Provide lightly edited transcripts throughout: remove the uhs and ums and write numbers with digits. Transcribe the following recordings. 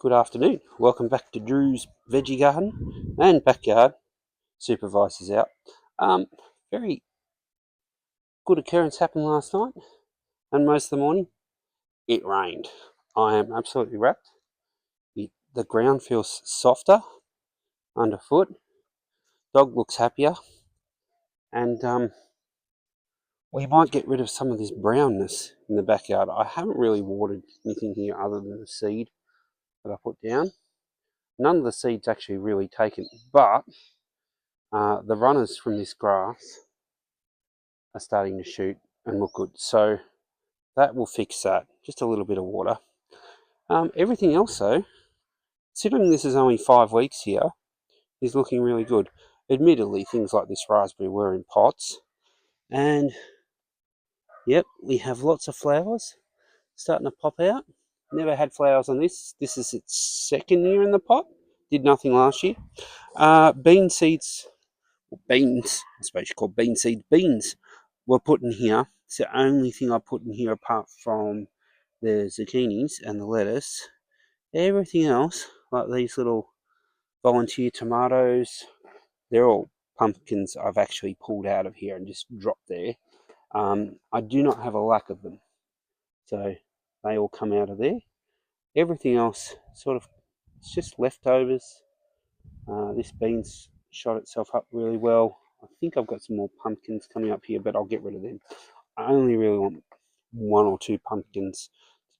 Good afternoon. Welcome back to Drew's Veggie Garden and Backyard. Supervisor's out. Very good occurrence happened last night and most of the morning. It rained. I am absolutely wrapped. The ground feels softer underfoot. Dog looks happier. And we might get rid of some of this brownness in the backyard. I haven't really watered anything here other than the seed that I put down. None of the seed's actually really taken, but the runners from this grass are starting to shoot and look good. So that will fix that. Just a little bit of water. Everything else though, considering this is only 5 weeks here, is looking really good. Admittedly, things like this raspberry were in pots. And yep, we have lots of flowers starting to pop out. Never had flowers on this. This is its second year in the pot. Did nothing last year. Bean seeds, beans, I suppose you call bean seeds, beans were put in here. It's the only thing I put in here apart from the zucchinis and the lettuce. Everything else, like these little volunteer tomatoes, they're all pumpkins I've actually pulled out of here and just dropped there. I do not have a lack of them, so they all come out of there. Everything else, sort of, it's just leftovers. This bean's shot itself up really well. I think I've got some more pumpkins coming up here, but I'll get rid of them. I only really want 1 or 2 pumpkins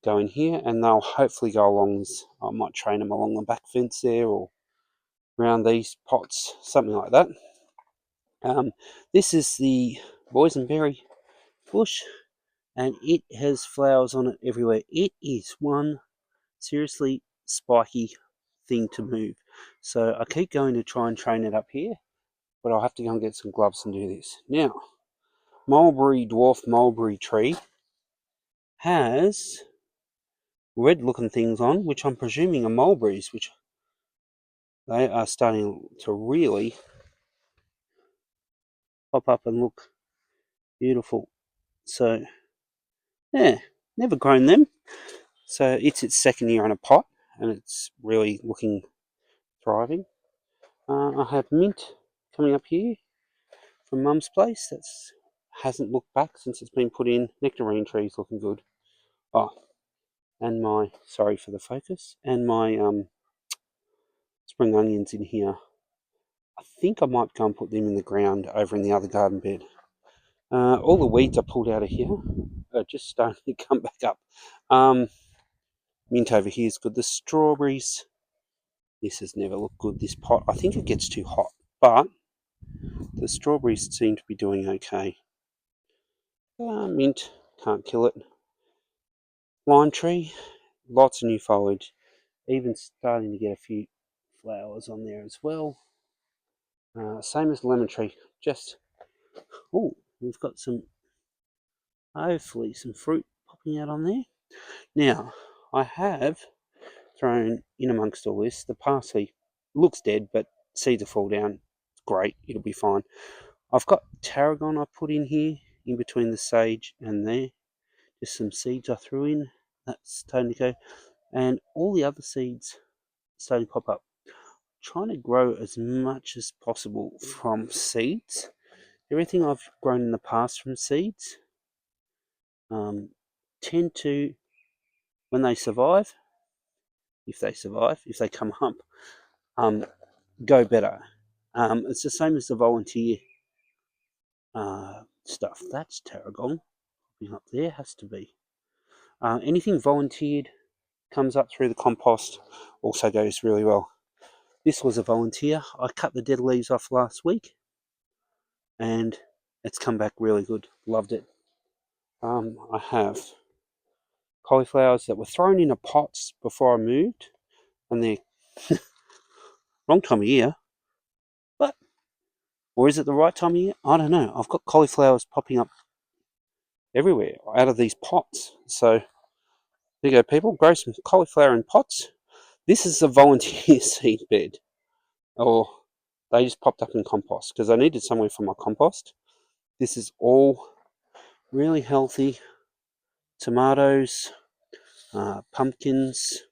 to go in here, and they'll hopefully go along this. I might train them along the back fence there or around these pots, something like that. This is the boysenberry bush, and it has flowers on it everywhere. It is one seriously spiky thing to move. So I keep going to try and train it up here, but I'll have to go and get some gloves and do this. Now, dwarf mulberry tree has red looking things on, which I'm presuming are mulberries, which they are starting to really pop up and look beautiful. So, yeah, never grown them. So it's its second year in a pot, and it's really looking thriving. I have mint coming up here from Mum's place. That's hasn't looked back since it's been put in. Nectarine trees looking good. Oh, and my sorry for the focus. And my spring onions in here. I think I might go and put them in the ground over in the other garden bed. All the weeds I pulled out of here are just starting to come back up. Mint over here is good. The strawberries, this has never looked good, this pot. I think it gets too hot, but the strawberries seem to be doing okay. Mint, can't kill it. Lime tree, lots of new foliage. Even starting to get a few flowers on there as well. Same as lemon tree, just, oh, we've got some, hopefully some fruit popping out on there. Now, I have thrown in amongst all this, the parsley looks dead, but seeds will fall down. It's great, it'll be fine. I've got tarragon I put in here, in between the sage and there. Just some seeds I threw in, that's starting to go. And all the other seeds starting to pop up. Trying to grow as much as possible from seeds. Everything I've grown in the past from seeds tend to, when they survive, if they come up, go better. It's the same as the volunteer stuff. That's tarragon. Up there has to be. Anything volunteered comes up through the compost, also goes really well. This was a volunteer. I cut the dead leaves off last week, and it's come back really good. Loved it. I have cauliflowers that were thrown into pots before I moved, and they're wrong time of year, but, or is it the right time of year? I don't know. I've got cauliflowers popping up everywhere out of these pots. So there you go, people. Grow some cauliflower in pots. This is a volunteer seed bed, or they just popped up in compost because I needed somewhere for my compost. This is all really healthy tomatoes, pumpkins,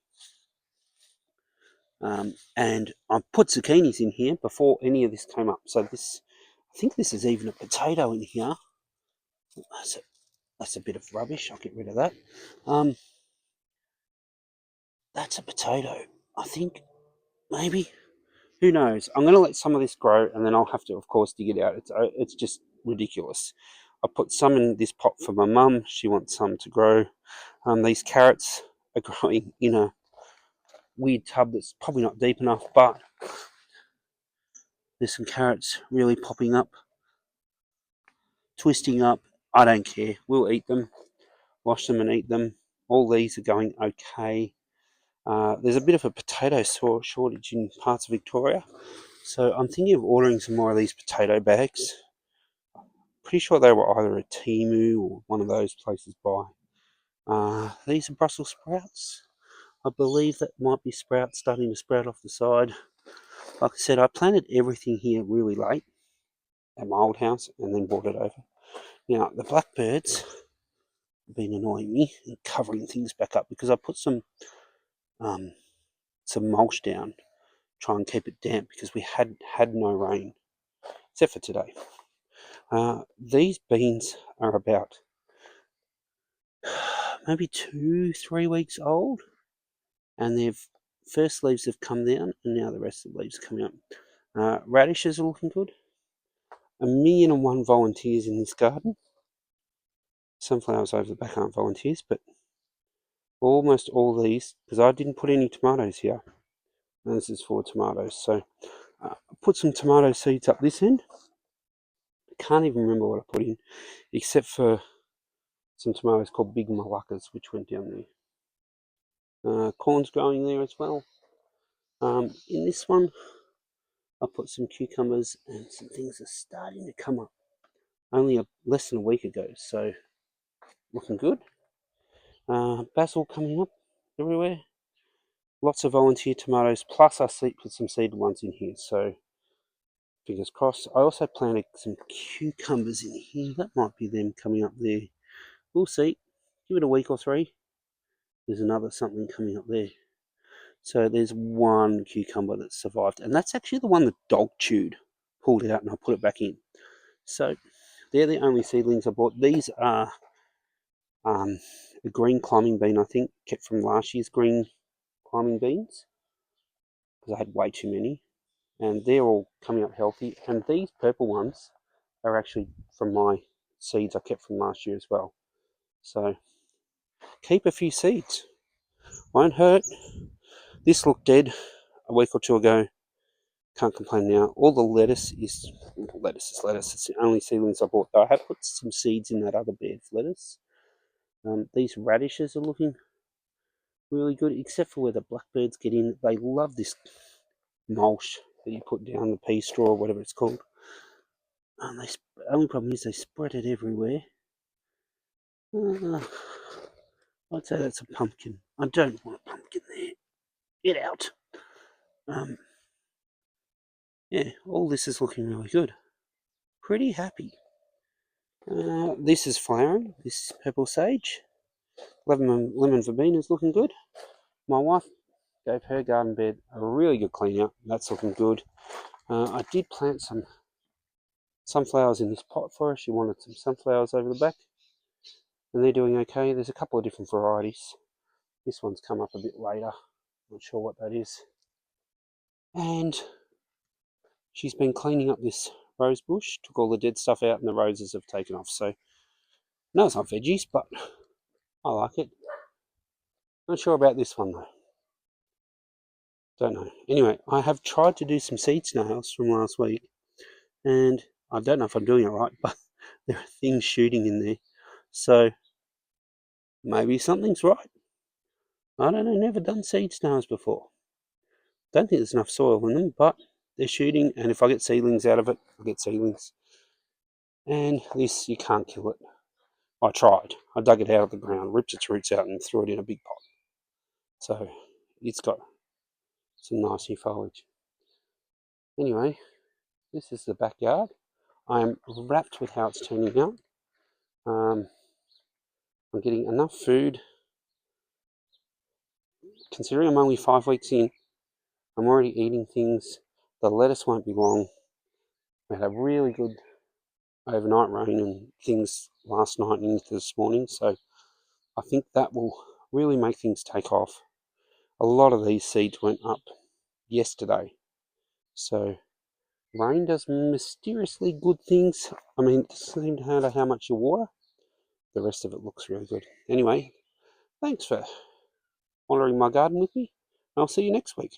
And I put zucchinis in here before any of this came up. So this, I think this is even a potato in here. That's a bit of rubbish. I'll get rid of that. That's a potato. I think maybe. Who knows? I'm going to let some of this grow, and then I'll have to, of course, dig it out. It's just ridiculous. I put some in this pot for my mum. She wants some to grow. These carrots are growing in a weird tub that's probably not deep enough, but there's some carrots really popping up, twisting up. I don't care. We'll eat them, wash them and eat them. All these are going okay. There's a bit of a potato shortage in parts of Victoria, so I'm thinking of ordering some more of these potato bags. Pretty sure they were either a Temu or one of those places by. These are Brussels sprouts. I believe that might be sprouts starting to sprout off the side. Like I said, I planted everything here really late at my old house and then brought it over. Now, the blackbirds have been annoying me and covering things back up because I put some mulch down, try and keep it damp because we had no rain, except for today. These beans are about maybe 2-3 weeks old, and they've first leaves have come down, and now the rest of the leaves are coming up. Radishes are looking good. 1,000,001 volunteers in this garden. Sunflowers over the back aren't volunteers, but almost all these, because I didn't put any tomatoes here, and this is for tomatoes. So I put some tomato seeds up this end. I can't even remember what I put in, except for some tomatoes called Big Malaccas, which went down there. Corn's growing there as well. In this one, I put some cucumbers, and some things are starting to come up. Only less than a week ago, so looking good. Basil coming up everywhere. Lots of volunteer tomatoes, plus I put some seeded ones in here, so fingers crossed. I also planted some cucumbers in here. That might be them coming up there. We'll see. Give it a week or 3. There's another something coming up there. So there's one cucumber that survived, and that's actually the one the dog chewed. Pulled it out and I put it back in. So they're the only seedlings I bought. These are a green climbing bean, I think, kept from last year's green climbing beans, because I had way too many, and they're all coming up healthy. And these purple ones are actually from my seeds I kept from last year as well. So keep a few seeds, won't hurt. This looked dead a week or 2 ago. Can't complain now. All the lettuce is lettuce. It's the only seedlings I bought. I have put some seeds in that other bed of lettuce. These radishes are looking really good, except for where the blackbirds get in. They love this mulch that you put down, the pea straw or whatever it's called. And the only problem is they spread it everywhere. I'd say that's a pumpkin. I don't want a pumpkin there. Get out. Yeah, all this is looking really good. Pretty happy. This is flowering. This purple sage. Lemon verbena is looking good. My wife gave her garden bed a really good clean out. That's looking good. I did plant some sunflowers in this pot for her. She wanted some sunflowers over the back, and they're doing okay. There's a couple of different varieties. This one's come up a bit later. Not sure what that is. And she's been cleaning up this rose bush. Took all the dead stuff out, and the roses have taken off. So, no, it's not veggies, but I like it. Not sure about this one though. Don't know. Anyway, I have tried to do some seed snails from last week, and I don't know if I'm doing it right, but there are things shooting in there. So maybe something's right. I don't know, never done seed snails before. Don't think there's enough soil in them, but they're shooting, and if I get seedlings out of it, I get seedlings. And this, you can't kill it. I tried. I dug it out of the ground, ripped its roots out, and threw it in a big pot. So it's got some nice new foliage. Anyway, this is the backyard. I am wrapped with how it's turning out. I'm getting enough food. Considering I'm only 5 weeks in, I'm already eating things. The lettuce won't be long. We had a really good overnight rain and things last night and into this morning, so I think that will really make things take off. A lot of these seeds went up yesterday, so rain does mysteriously good things. I mean, it doesn't seem to matter how much you water. The rest of it looks really good. Anyway, thanks for honouring my garden with me. I'll see you next week.